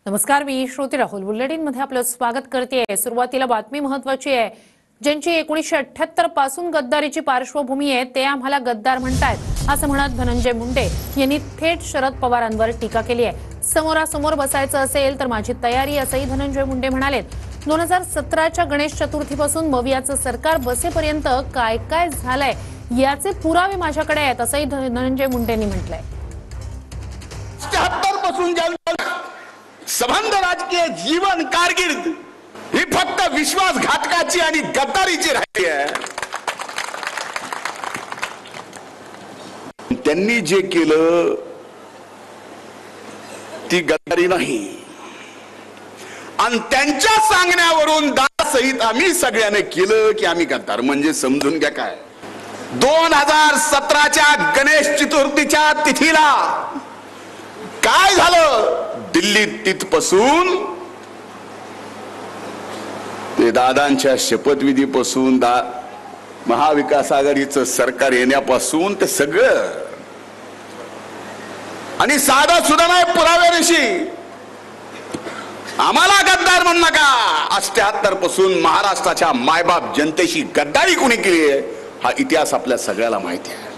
नमस्कार, मी श्रुती राहुल बुलेटिन मध्ये आपलं स्वागत करते। सुरुवातीला बातमी महत्त्वाची आहे। ज्यांची 1978 पासून गद्दारीची पार्श्वभूमी आहे ते आम्हाला गद्दार म्हणतात असं म्हणत धनंजय मुंडे यांनी थेट शरद पवारांवर टीका केली आहे। समोरासमोर बसायचं असेल तर माझी तयारी असंही धनंजय मुंडे म्हणाले। 2017च्या गणेश चतुर्थीपासून मवियाचं सरकार बसेपर्यंत काय काय झालंय याचे पुरावे माझ्याकडे आहेत असंही धनंजय मुंडेंनी म्हटलंय। 78 पासून संबंध राजकीय जीवन कारकीर्द ही फक्त विश्वासघातकाची आणि गद्दारीची राहिली आहे। त्यांनी जे केलं ती गद्दारी नाही आणि त्यांच्या सांगण्यावरून दासहित आम्ही सगळ्यांनी केलं की आम्ही गद्दार म्हणजे समजून घ्या काय। 2017च्या गणेश चतुर्थीच्या तिथीला काय झालं दिल्लीत तिथपासून ते दादांच्या शपथविधीपासून महाविकास आघाडीचं सरकार येण्यापासून ते सगळं आणि साधा सुद्धा नाही पुराव्यानिशी आम्हाला गद्दार म्हणू नका। 78 पासून महाराष्ट्राच्या मायबाप जनतेशी गद्दारी कोणी केली आहे हा इतिहास आपल्या सगळ्याला माहिती आहे।